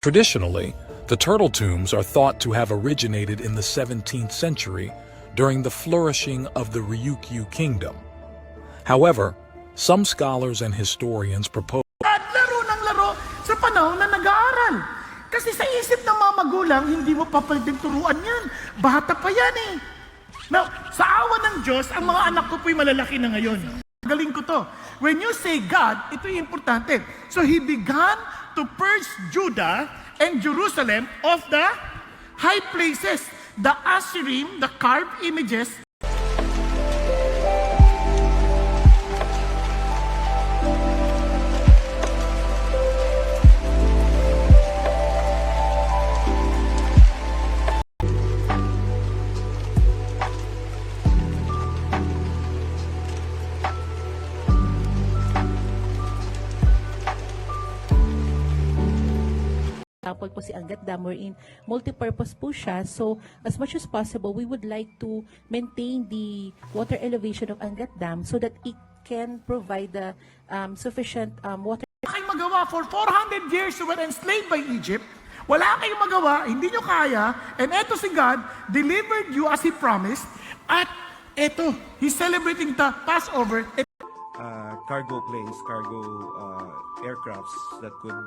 Traditionally, the turtle tombs are thought to have originated in the 17th century during the flourishing of the Ryukyu Kingdom. However, some scholars and historians propose At laro ng laro sa panahon na nag-aaral. Kasi sa isip ng mga magulang, hindi mo pa pwedeng turuan yan. Bata pa yan eh. Now, sa awa ng Diyos, ang mga anak ko po'y malalaki na ngayon. Galing ko to. When you say God, ito yung importante. So He began to purge Judah and Jerusalem of the high places, the Asherim, the carved images. Example po si Angat Dam wherein multi-purpose po siya. So, as much as possible, we would like to maintain the water elevation of Angat Dam so that it can provide the sufficient water. Wala kayong magawa. For 400 years you were enslaved by Egypt. Wala kayong magawa, hindi nyo kaya. And eto si God delivered you as He promised. At eto, He's celebrating the Passover. Cargo planes, cargo aircrafts that could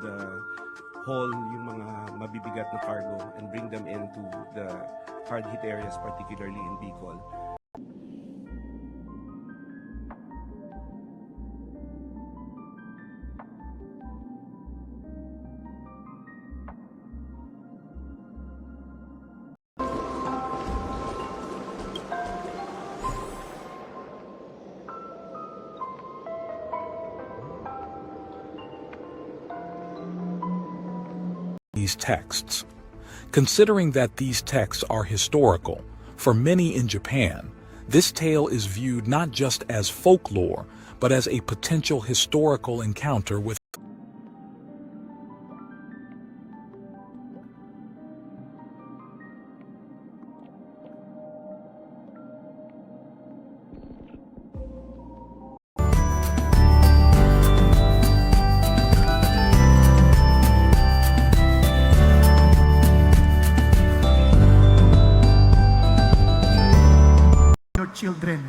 haul yung mga mabibigat na cargo and bring them into the hard-hit areas, particularly in Bicol. these texts. Considering that these texts are historical, for many in Japan, this tale is viewed not just as folklore, but as a potential historical encounter with your children.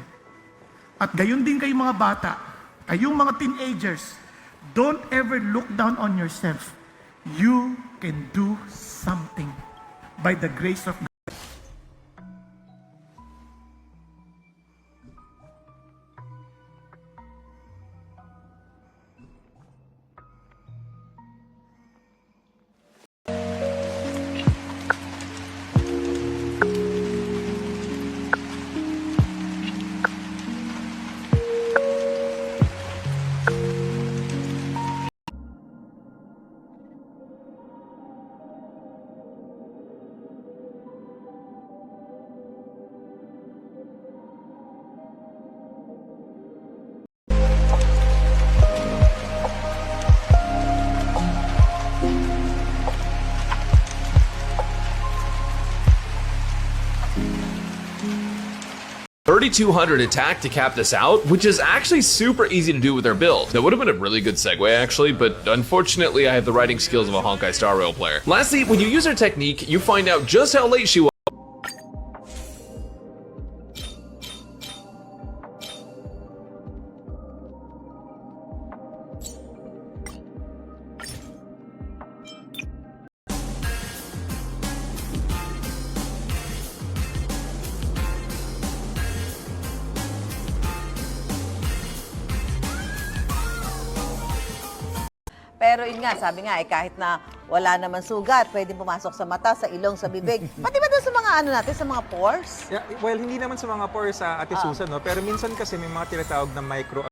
At gayon din kayong mga bata, kayong mga teenagers, don't ever look down on yourself. You can do something by the grace of God. $3,200 attack to cap this out, which is actually super easy to do with their build. That would have been a really good segue actually, but unfortunately I have the writing skills of a Honkai Star Rail player. Lastly, when you use her technique, you find out just how late she was. Pero yun nga, sabi nga, kahit na wala naman sugat, pwedeng pumasok sa mata, sa ilong, sa bibig. Pati ba doon sa mga ano natin, sa mga pores? Yeah, well, hindi naman sa mga pores sa Ate Susan, no? Pero minsan kasi may mga tinatawag na micro.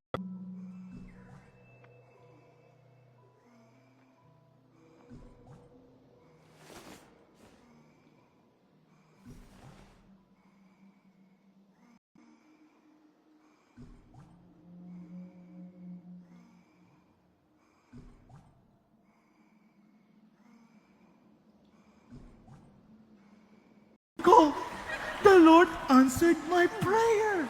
Go! The Lord answered my prayer.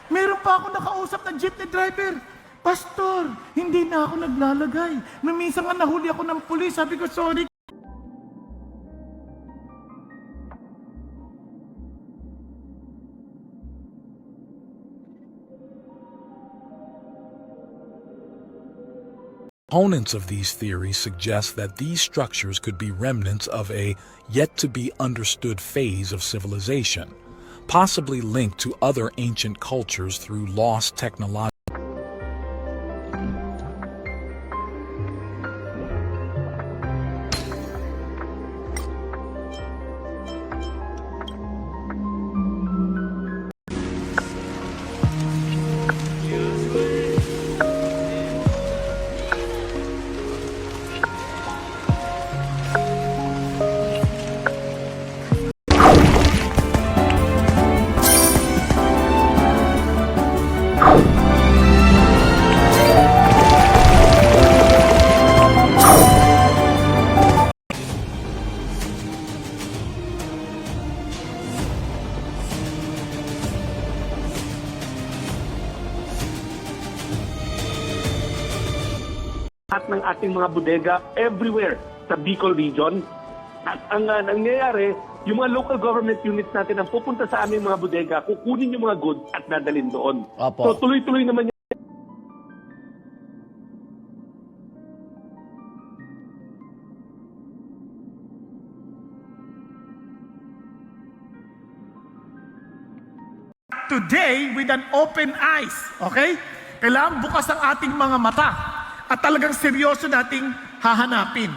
Meron pa ako nakausap na jeepney driver. Pastor, hindi na ako naglalagay. Minsan nga nahuli ako ng pulis, sabi ko, sorry. Opponents of these theories suggest that these structures could be remnants of a yet-to-be-understood phase of civilization, possibly linked to other ancient cultures through lost technology. At ng ating mga bodega everywhere sa Bicol region. At ang nangyayari, yung mga local government units natin ang pupunta sa aming mga bodega, kukunin yung mga goods at dadalhin doon. Opo. So tuloy-tuloy naman yan. Today, with an open eyes, okay? Kailangan bukas ang ating mga mata at talagang seryoso nating hahanapin.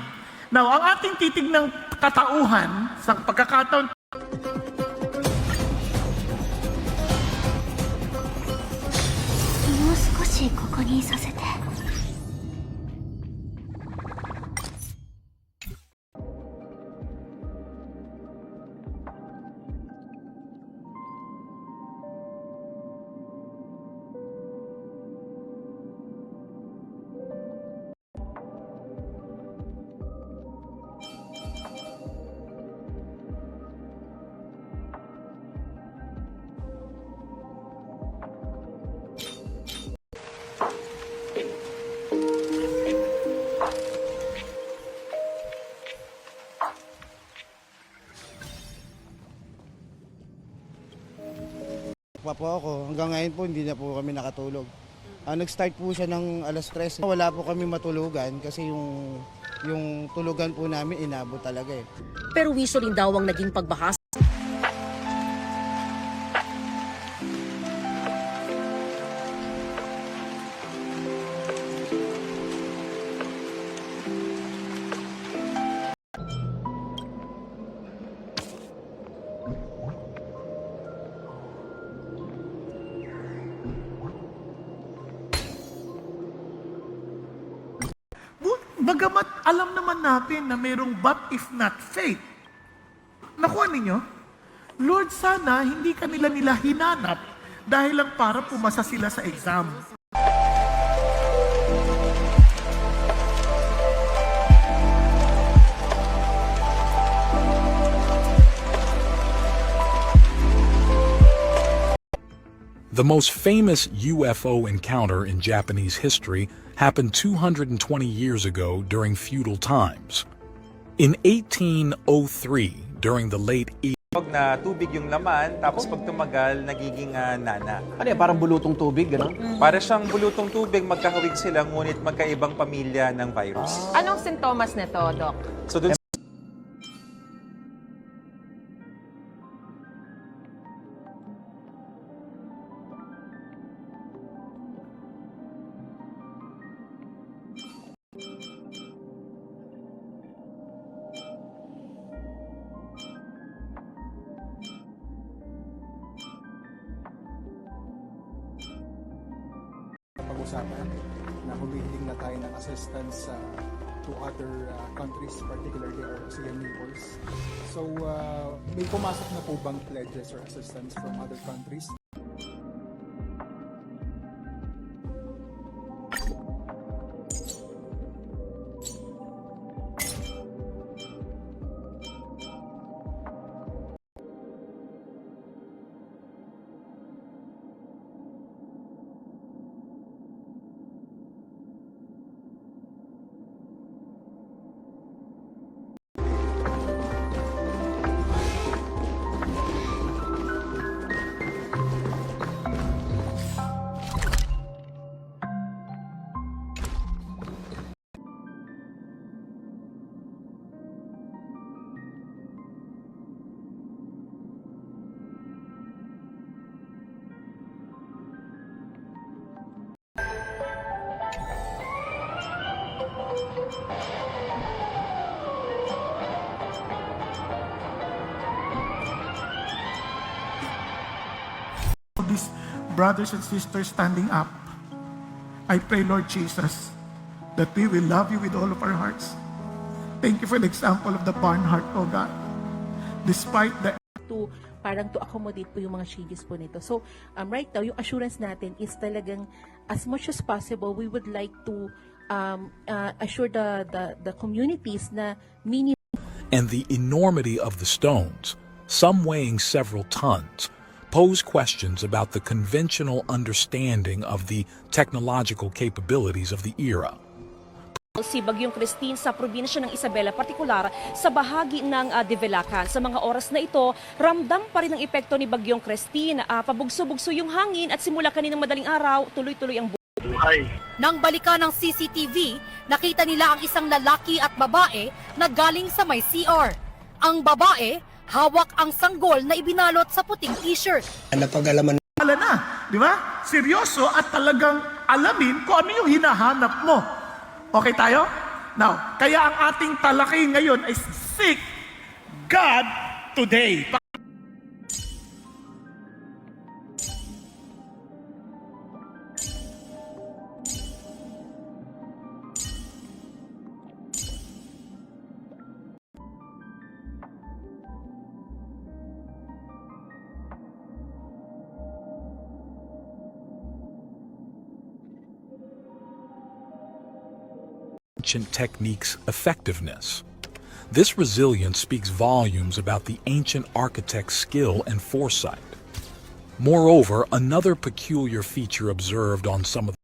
Now, ang ating titignang katauhan sa pagkakataon もう少しここにいさせて。 Pa po ako. Hanggang ngayon po hindi na po kami nakatulog. Nag-start po siya ng alas 3. Wala po kami matulugan kasi yung tulugan po namin inabot talaga eh. Pero wiso rin daw ang naging pagbahas. bagamat alam naman natin na mayroong but if not faith. Nakuha ninyo? Lord, sana hindi kanila nila hinanap dahil lang para pumasa sila sa exam. The most famous UFO encounter in Japanese history happened 220 years ago during feudal times. In 1803, during the late Na tubig yung laman, tapos pag tumagal, nagiging nana. Ano parang bulutong tubig, gano'n? Para siyang bulutong tubig, magkahawig sila, ngunit magkaibang pamilya ng virus. Anong sintomas nito, Doc? So dun pag-usapan na humihiling na tayo ng assistance to other countries, particularly our ASEAN neighbors. So, may pumasok na po bang pledges or assistance from other countries? brothers and sisters standing up, I pray, Lord Jesus, that we will love you with all of our hearts. Thank you for the example of the Barnhart, oh God. Despite the to accommodate po yung mga changes po nito. So, right now, yung assurance natin is talagang as much as possible, we would like to assure the communities na minimum. And the enormity of the stones, some weighing several tons, pose questions about the conventional understanding of the technological capabilities of the era. Si Bagyong Christine sa probinsya ng Isabela, partikular sa bahagi ng Develacan. Sa mga oras na ito, ramdam pa rin ang epekto ni Bagyong Christine. Pabugso-bugso yung hangin at simula kaninang madaling araw, tuloy-tuloy ang buhay. Nang balikan ng CCTV, nakita nila ang isang lalaki at babae na galing sa may CR. Ang babae, hawak ang sanggol na ibinalot sa puting t-shirt. Napag-alaman na, di ba? Seryoso at talagang alamin kung ano yung hinahanap mo. Okay tayo? Now, kaya ang ating talakay ngayon ay Seek God Today. Ancient techniques' effectiveness. This resilience speaks volumes about the ancient architect's skill and foresight. Moreover, another peculiar feature observed on some of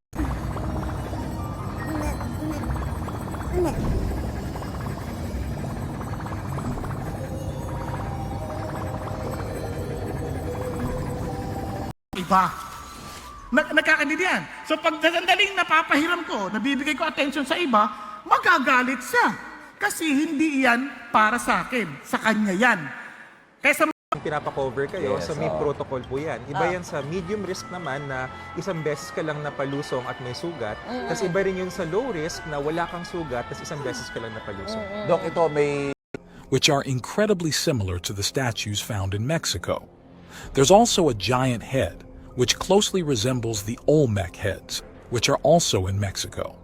iba. Nagkakaintindihan yan. So pag sandaling napapahiram ko, nabibigay ko attention sa iba, magagalit siya. Kasi hindi yan para sa akin. Sa kanya yan. Kaya sa pinapakover kayo, so may protocol po yan. Iba yan sa medium risk naman na isang beses ka lang napalusong at may sugat. Tapos iba rin yun sa low risk na wala kang sugat, tapos isang beses ka lang napalusong. Dok, ito may... which are incredibly similar to the statues found in Mexico. There's also a giant head, which closely resembles the Olmec heads, which are also in Mexico.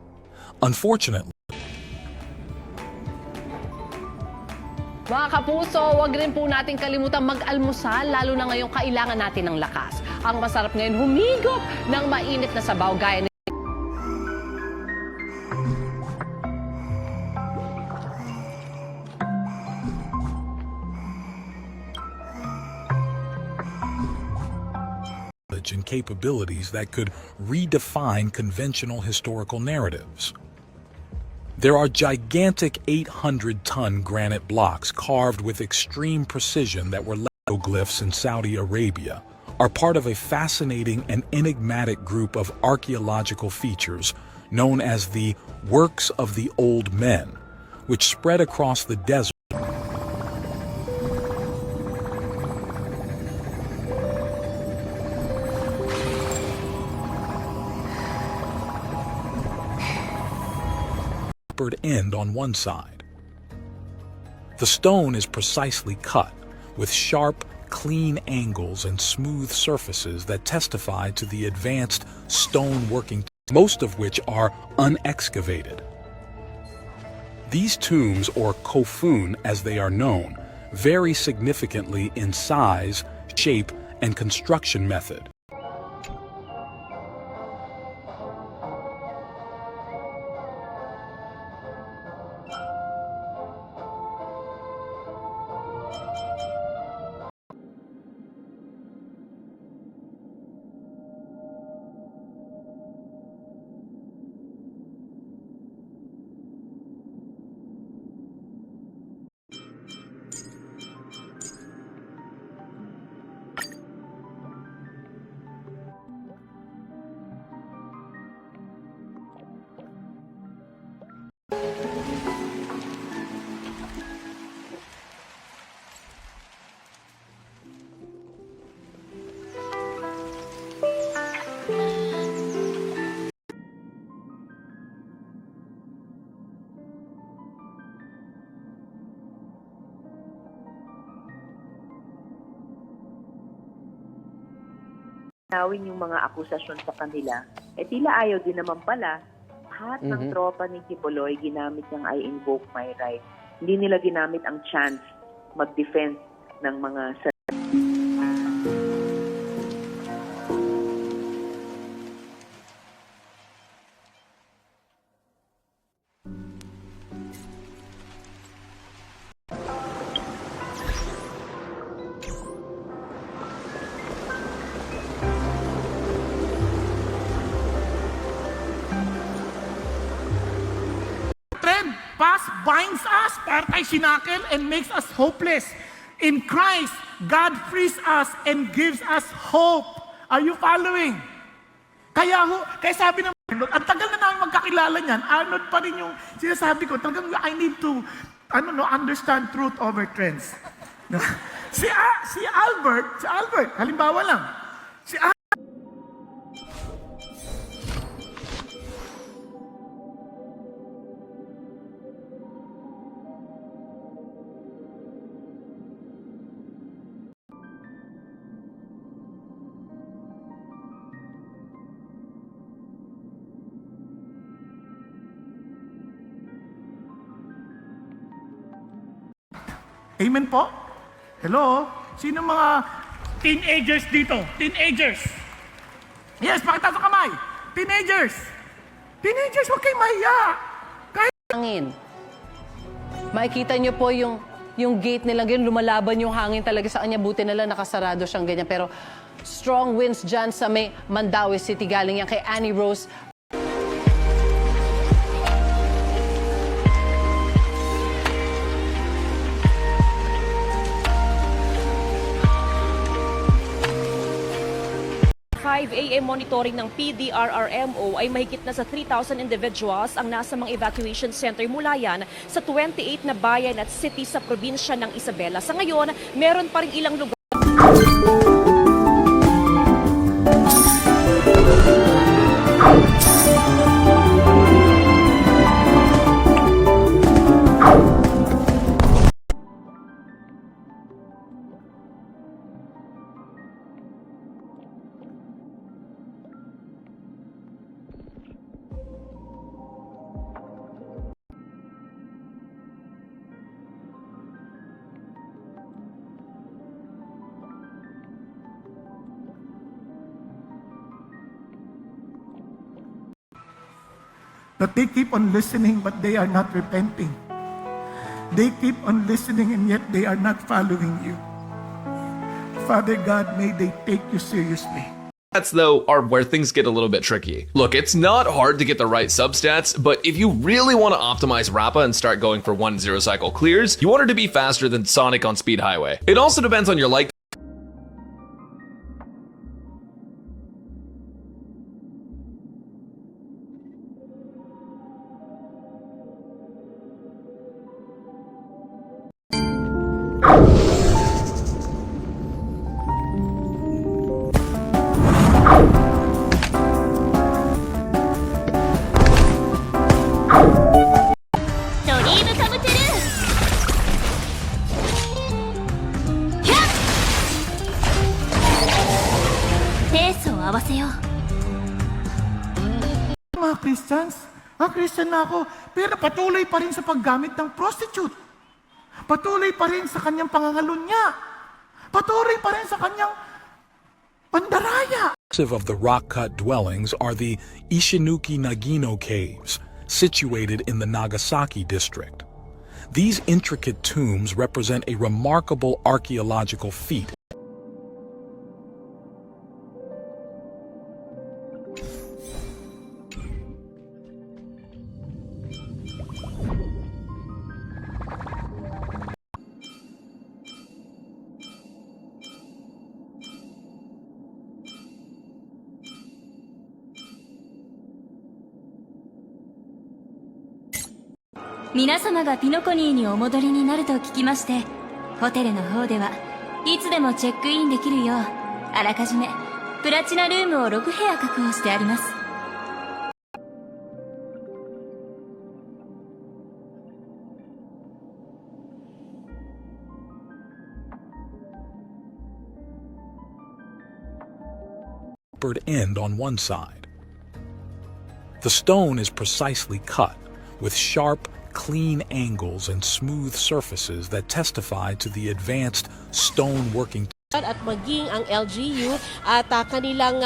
Unfortunately, Mga kapuso, wag rin po natin kalimutan mag-almusal, lalo na ngayong kailangan natin ng lakas. Ang masarap ngayon humigop ng mainit na sabaw gaya ng and capabilities that could redefine conventional historical narratives. There are gigantic 800-ton granite blocks carved with extreme precision that were glyphs in Saudi Arabia, are part of a fascinating and enigmatic group of archaeological features known as the Works of the Old Men, which spread across the desert. End on one side. The stone is precisely cut, with sharp, clean angles and smooth surfaces that testify to the advanced stone working, most of which are unexcavated. These tombs, or kofun as they are known, vary significantly in size, shape, and construction method. nawin yung mga akusasyon sa kanila, tila ayaw din naman pala. Lahat ng tropa ni Kibuloy ginamit niyang I invoke my right. Hindi nila ginamit ang chance mag-defense ng mga Past binds us, para tayo sinakil, and makes us hopeless. In Christ, God frees us and gives us hope. Are you following? Kaya sabi ng Arnold, ang tagal na namin magkakilala niyan, Arnold pa rin yung sinasabi ko, talagang I need to understand truth over trends. si Albert, halimbawa lang, Amen po? Hello? Sino mga teenagers dito? Teenagers? Yes, pakita sa kamay. Teenagers! Teenagers, huwag kayo mahiya! Hangin. Makikita niyo po yung gate nila ganyan, lumalaban yung hangin talaga sa kanya. Buti nila nakasarado siyang ganyan. Pero strong winds dyan sa may Mandaue City. Galing yan kay Annie Rose. AM monitoring ng PDRRMO ay mahigit na sa 3,000 individuals ang nasa mga evacuation center mula yan sa 28 na bayan at city sa probinsya ng Isabela. Sa ngayon, meron pa rin ilang lugar. That they keep on listening but they are not repenting. They keep on listening and yet they are not following you. Father God, may they take you seriously. Stats, though, are where things get a little bit tricky. Look, it's not hard to get the right substats, but if you really want to optimize Rappa and start going for 1-0 cycle clears, you want her to be faster than Sonic on Speed Highway. It also depends on your like. Mga Christians, Christian na ako, pero patuloy pa rin sa paggamit ng prostitute. Patuloy pa rin sa kanyang pangangalunya. Patuloy pa rin sa kanyang pandaraya. Of the rock-cut dwellings are the Ishinuki Nagino caves, situated in the Nagasaki district. These intricate tombs represent a remarkable archaeological feat.皆様がピノコニーにお戻りになると聞きまして、ホテルの方ではいつでもチェックインできるよう、あらかじめプラチナルームを6部屋確保してあります。tapered end on one side. The stone is precisely cut, with sharp, clean angles and smooth surfaces that testify to the advanced stone working at maging ang LGU at kanilang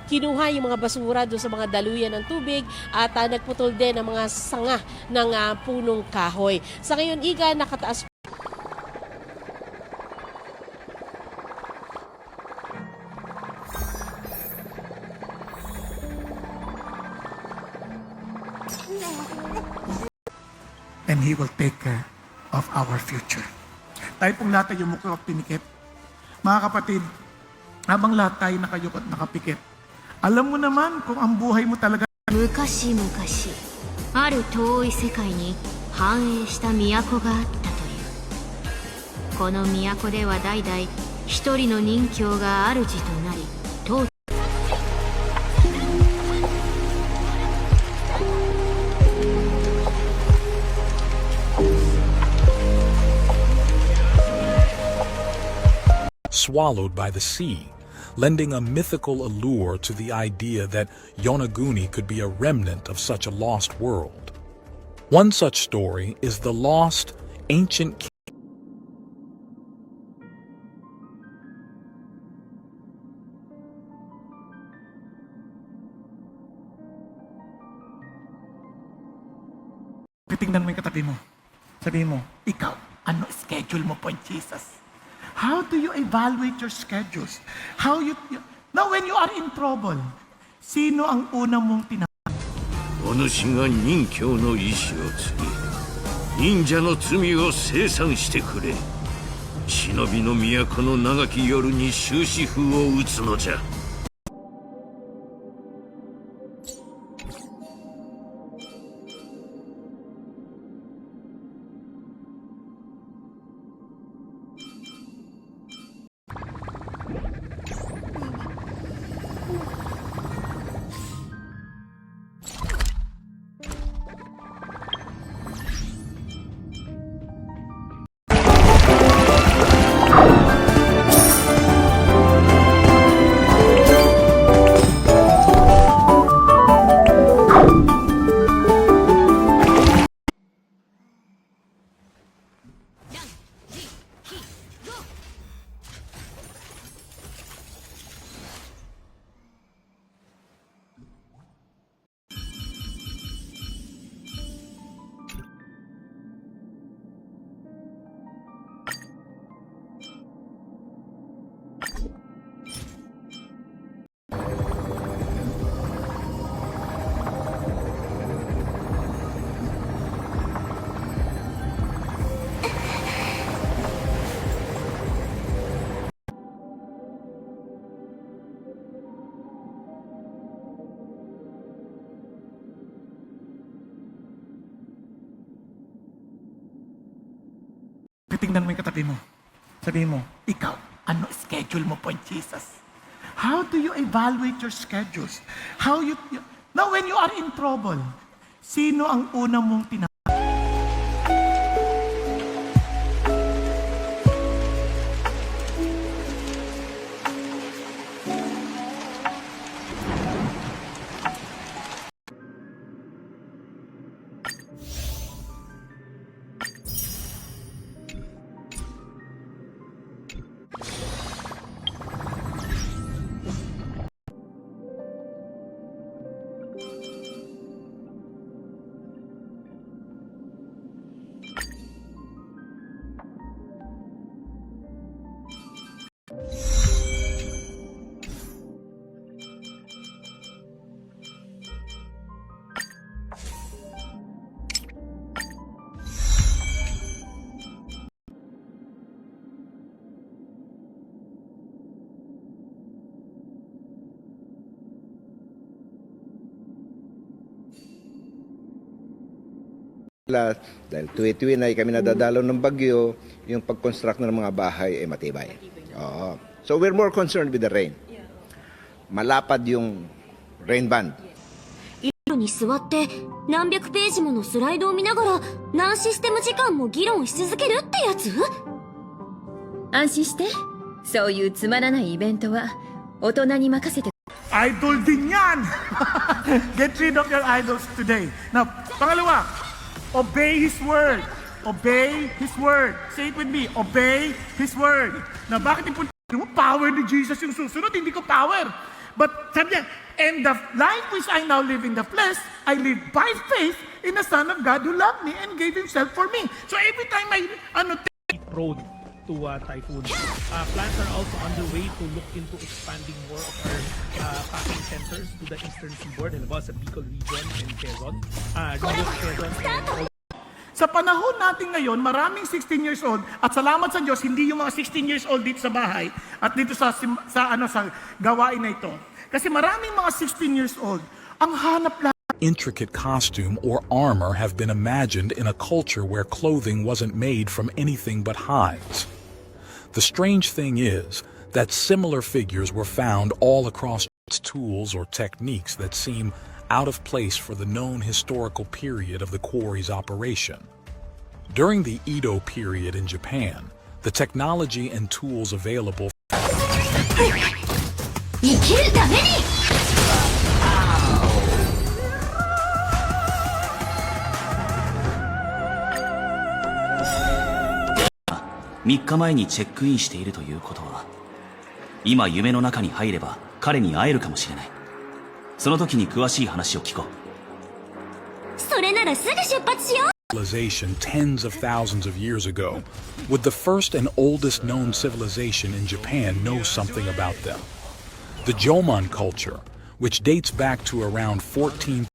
kinuha yung mga basura doon sa mga daluyan ng tubig at nagputol din ang mga sanga ng punong kahoy. Sa ngayon, Iga, nakataas and He will take care of our future. Tayo pong lahat ay yumuko at pinikit. Mga kapatid, habang lahat tayo nakayuko at nakapikit, alam mo naman kung ang buhay mo talaga 昔々ある遠い世界に繁栄した都があったというこの都では代々一人の人侠が主となり統治 swallowed by the sea, lending a mythical allure to the idea that Yonaguni could be a remnant of such a lost world. One such story is the lost ancient Titingnan mo yung katabi mo. Sabi mo, ikaw, ano schedule mo po, Jesus? How do you evaluate your schedules? Now, when you are in trouble, sino ang una mong tinawag? お主が忍教の意志を継ぎ、忍者の罪を清算してくれ。忍びの都の長き夜に終止符を打つのじゃ。Titingnan mo yung katabi mo. Sabi mo, ikaw, ano schedule mo po, Jesus? How do you evaluate your schedules? Now, when you are in trouble, sino ang una mong tinawag? Dahil tuwi-tuwi na kami nadadalaw ng bagyo, yung pag-construct ng mga bahay ay matibay. Oo. So we're more concerned with the rain. Malapad yung rain band. に座って何百ページものスライドを見ながら何システム時間も議論し続けるってやつ？安心して、そういうつまらないイベントは大人に任せて。idol din yan. Get rid of your idols today. Now, pangalawa, obey His word. Obey His word. Say it with me. Obey His word. Now, bakit importante? Yung power ni Jesus yung susunod, hindi ko power. But sabi niya, and the life which I now live in the flesh, I live by faith in the Son of God who loved me and gave Himself for me. So every time I prone to typhoon. Plans are also underway to look into expanding more of our packing centers to the eastern seaboard, halimbawa sa Bicol region and Quezon. Sa panahon natin ngayon, maraming 16 years old at salamat sa Diyos, hindi yung mga 16 years old dito sa bahay at dito sa gawain na ito. Kasi maraming mga 16 years old, ang hanap lang. Intricate costume or armor have been imagined in a culture where clothing wasn't made from anything but hides. The strange thing is that similar figures were found all across tools or techniques that seem out of place for the known historical period of the quarry's operation. During the Edo period in Japan, the technology and tools available3日前にチェックインしているということは、今夢の中に入れば彼に会えるかもしれない。その時に詳しい話を聞こう。それならすぐ出発しよう。 civilization tens of thousands of years ago, would the first and oldest known civilization in Japan know something about them? The Jomon culture, which dates back to around 14.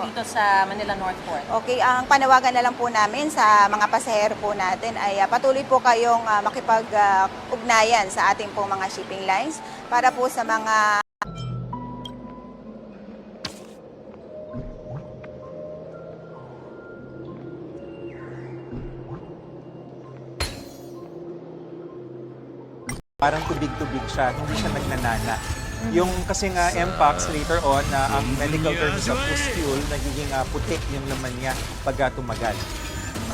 Dito sa Manila North Port. Okay, ang panawagan na lang po namin sa mga pasahero po natin ay patuloy po kayong makipag-ugnayan sa ating po mga shipping lines para po sa mga parang tubig-tubig siya, hindi siya nagnanana. Yung kasi nga MPAX later on, ang medical term sa pustule, nagiging putik yung laman niya pagka tumagal.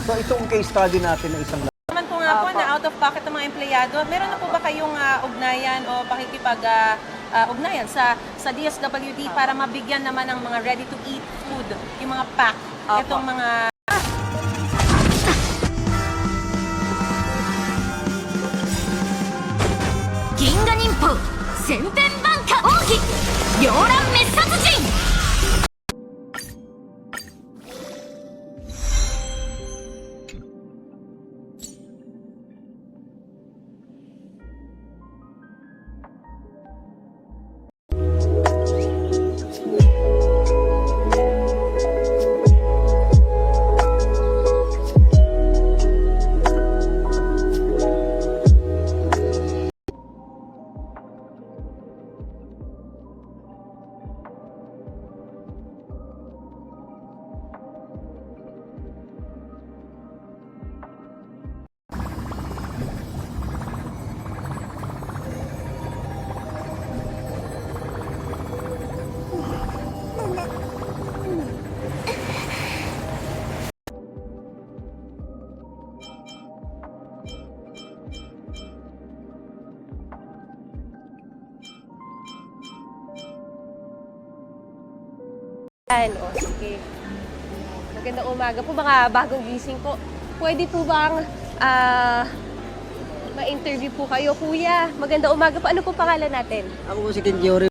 So itong case study natin ng isang Naman po nga po na out of pocket ng mga empleyado, meron na po ba kayong ugnayan o pakikipag-ugnayan sa DSWD para mabigyan naman ng mga ready-to-eat food, yung mga pack, itong mga... Ginga Ninpo, Senpen Banka Ogi, Ryoran Messatsuji! Sige. Magandang umaga po, mga bagong gising po. Pwede po bang ma-interview po kayo, kuya? Magandang umaga po. Ano po pangalan natin? Ako po si Kenjori.